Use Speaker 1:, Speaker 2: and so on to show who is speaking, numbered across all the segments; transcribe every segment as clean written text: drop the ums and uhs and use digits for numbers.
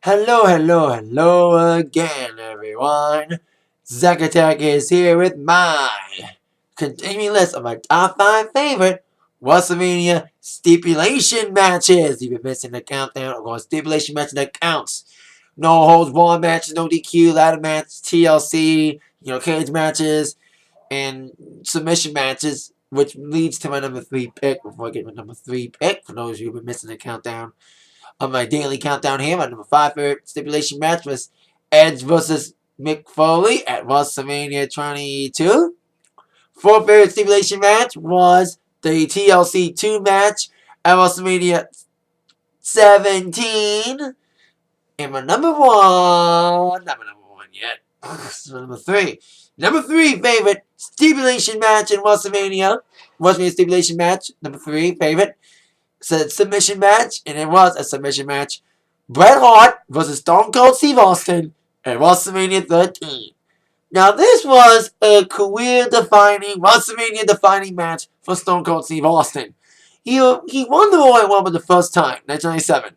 Speaker 1: Hello again, everyone. Zack Attack is here with my continuing list of my top 5 favorite Wrestlemania stipulation matches. You've been missing the countdown. I'm going stipulation matches that counts. No holds barred matches, no DQ, ladder matches, TLC, cage matches, and submission matches, which leads to my number 3 pick. Before I get my number 3 pick, for those of you who've been missing the countdown, on my daily countdown here, my number 5 favorite stipulation match was Edge versus Mick Foley at WrestleMania 22. 4th favorite stipulation match was the TLC 2 match at WrestleMania 17. And my number 1, not my number 1 yet, so number 3. Number 3 favorite stipulation match in WrestleMania stipulation match, number 3 favorite. It's a submission match, and it was a submission match. Bret Hart versus Stone Cold Steve Austin at WrestleMania 13. Now, this was a career-defining, WrestleMania-defining match for Stone Cold Steve Austin. He won the Royal Rumble the first time, 1997.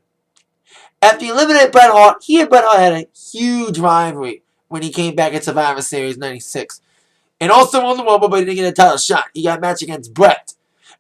Speaker 1: After he eliminated Bret Hart, he and Bret Hart had a huge rivalry when he came back at Survivor Series 96. And also won the Rumble, but he didn't get a title shot. He got a match against Bret.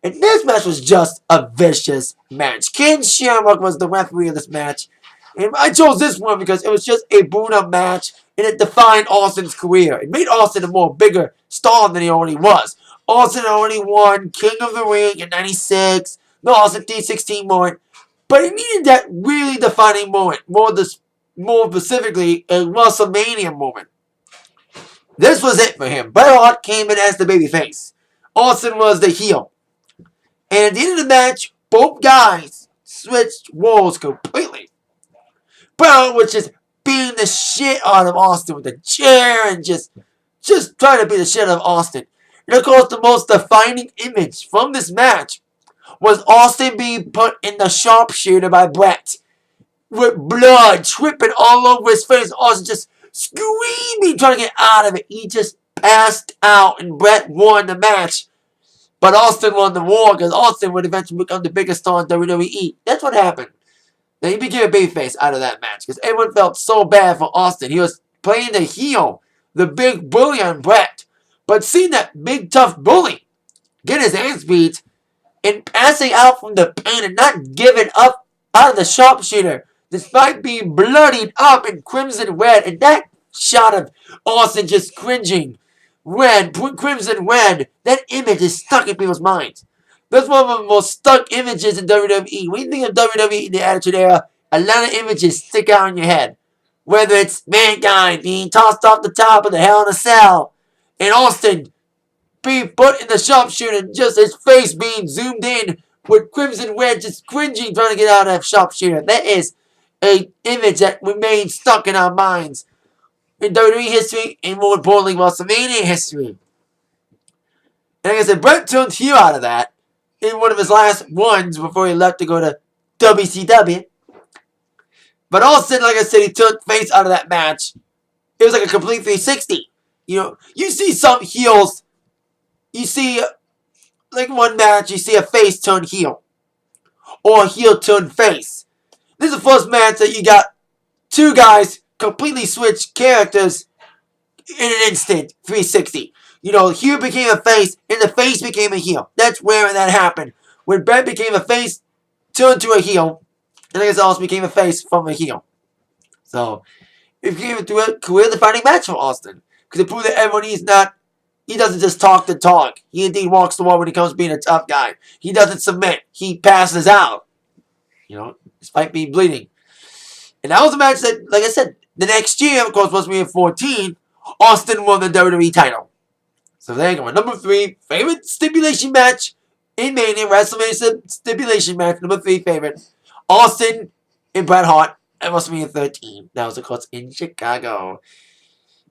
Speaker 1: And this match was just a vicious match. Ken Shamrock was the referee of this match. And I chose this one because it was just a boot-up match, and it defined Austin's career. It made Austin a more bigger star than he already was. Austin already won King of the Ring in 96, the Austin 316 moment, but he needed that really defining moment, more specifically a WrestleMania moment. This was it for him. Bret Hart came in as the babyface. Austin was the heel. And at the end of the match, both guys switched roles completely. Bret Hart was just beating the shit out of Austin with the chair and just trying to beat the shit out of Austin. And of course, the most defining image from this match was Austin being put in the sharpshooter by Bret, with blood dripping all over his face. Austin just screaming, trying to get out of it. He just passed out, and Bret won the match. But Austin won the war because Austin would eventually become the biggest star in WWE. That's what happened. Now, he became a babyface out of that match because everyone felt so bad for Austin. He was playing the heel, the big bully on Bret. But seeing that big, tough bully get his ass beat and passing out from the pain and not giving up out of the sharpshooter despite being bloodied up in crimson red, and that shot of Austin just cringing, crimson red, that image is stuck in people's minds. That's one of the most stuck images in WWE. When you think of WWE in the Attitude Era, a lot of images stick out in your head. Whether it's Mankind being tossed off the top of the Hell in a Cell, and Austin being put in the sharpshooter, just his face being zoomed in with crimson red, just cringing, trying to get out of that sharpshooter. That is an image that remains stuck in our minds in WWE history, and more importantly, WrestleMania history. And like I said, Bret turned heel out of that in one of his last ones before he left to go to WCW. But Austin, like I said, he turned face out of that match. It was like a complete 360. You see some heels. You see, like one match, you see a face turn heel. Or a heel turn face. This is the first match that you got two guys completely switched characters in an instant, 360. Heel became a face, and the face became a heel. That's where that happened. When Bret became a face, turned to a heel, and I guess Austin became a face from a heel. So, it became a career-defining match for Austin. Because it proved that he doesn't just talk the talk. He indeed walks the walk when he comes to being a tough guy. He doesn't submit. He passes out. Despite being bleeding. And that was a match that, like I said, the next year, of course, WrestleMania 14, Austin won the WWE title. So there you go. My number 3 favorite stipulation match in Mania, WrestleMania stipulation match, number 3 favorite, Austin and Bret Hart at WrestleMania 13. That was, of course, in Chicago.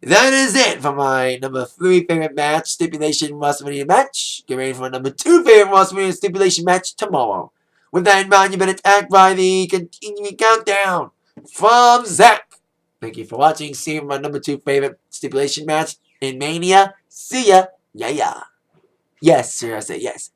Speaker 1: That is it for my number 3 favorite match, stipulation WrestleMania match. Get ready for my number 2 favorite WrestleMania stipulation match tomorrow. With that in mind, you've been attacked by the continuing countdown from Zach. Thank you for watching. See you in my number 2 favorite stipulation match in Mania. See ya. Yeah. Yes, sir. I said yes.